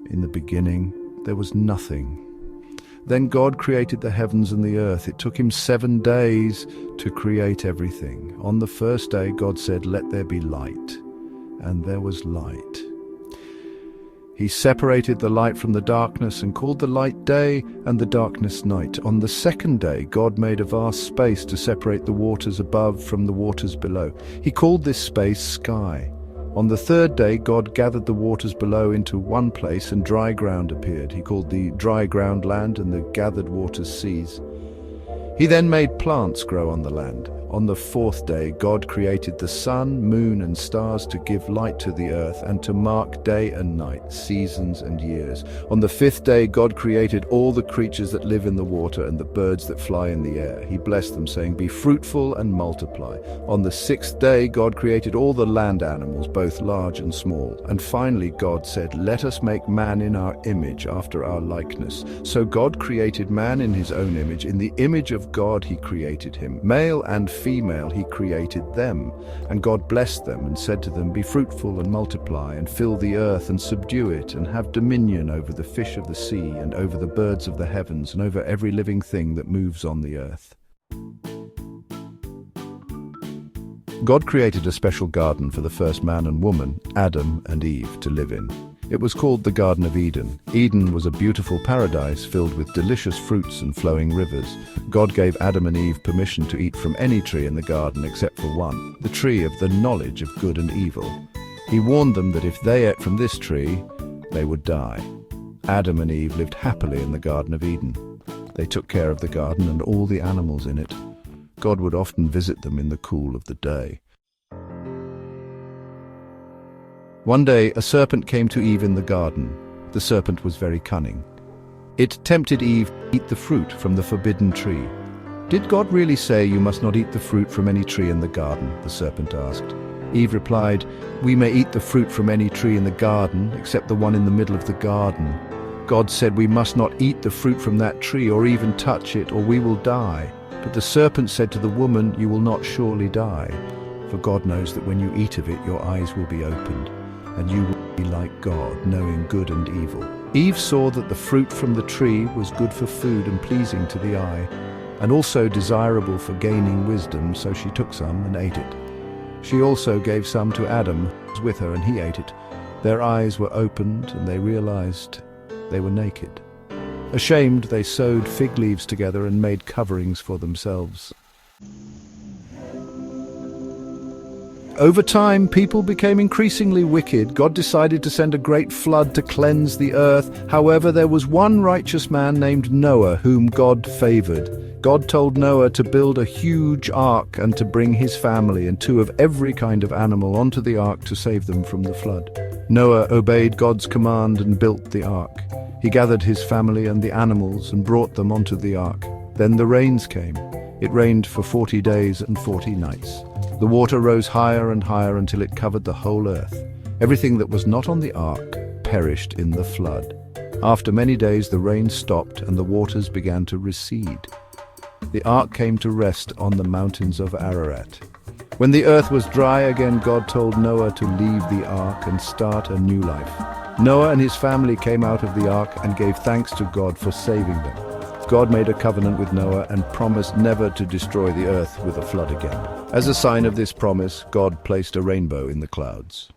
In the beginning, there was nothing. Then God created the heavens and the earth. It took him 7 days to create everything. On the first day, God said, "Let there be light." And there was light. He separated the light from the darkness and called the light day and the darkness night. On the second day, God made a vast space to separate the waters above from the waters below. He called this space sky. On the third day, God gathered the waters below into one place, and dry ground appeared. He called the dry ground land and the gathered waters seas. He then made plants grow on the land. On the fourth day, God created the sun, moon, and stars to give light to the earth and to mark day and night, seasons and years. On the fifth day, God created all the creatures that live in the water and the birds that fly in the air. He blessed them, saying, "Be fruitful and multiply." On the sixth day, God created all the land animals, both large and small. And finally, God said, "Let us make man in our image, after our likeness." So God created man in his own image. In the image of God he created him. Male and female he created them. And God blessed them and said to them, "Be fruitful and multiply, and fill the earth and subdue it, and have dominion over the fish of the sea, and over the birds of the heavens, and over every living thing that moves on the earth." God created a special garden for the first man and woman, Adam and Eve, to live in. It was called the Garden of Eden. Eden was a beautiful paradise filled with delicious fruits and flowing rivers. God gave Adam and Eve permission to eat from any tree in the garden except for one, the tree of the knowledge of good and evil. He warned them that if they ate from this tree, they would die. Adam and Eve lived happily in the Garden of Eden. They took care of the garden and all the animals in it. God would often visit them in the cool of the day. One day, a serpent came to Eve in the garden. The serpent was very cunning. It tempted Eve to eat the fruit from the forbidden tree. "Did God really say you must not eat the fruit from any tree in the garden?" the serpent asked. Eve replied, "We may eat the fruit from any tree in the garden, except the one in the middle of the garden. God said we must not eat the fruit from that tree or even touch it, or we will die." But the serpent said to the woman, "You will not surely die, for God knows that when you eat of it, your eyes will be opened, and you will be like God, knowing good and evil." Eve saw that the fruit from the tree was good for food and pleasing to the eye, and also desirable for gaining wisdom, so she took some and ate it. She also gave some to Adam, who was with her, and he ate it. Their eyes were opened, and they realized they were naked. Ashamed, they sewed fig leaves together and made coverings for themselves. Over time, people became increasingly wicked. God decided to send a great flood to cleanse the earth. However, there was one righteous man named Noah whom God favored. God told Noah to build a huge ark and to bring his family and 2 of every kind of animal onto the ark to save them from the flood. Noah obeyed God's command and built the ark. He gathered his family and the animals and brought them onto the ark. Then the rains came. It rained for 40 days and 40 nights. The water rose higher and higher until it covered the whole earth. Everything that was not on the ark perished in the flood. After many days the rain stopped and the waters began to recede. The ark came to rest on the mountains of Ararat. When the earth was dry again, God told Noah to leave the ark and start a new life. Noah and his family came out of the ark and gave thanks to God for saving them. God made a covenant with Noah and promised never to destroy the earth with a flood again. As a sign of this promise, God placed a rainbow in the clouds.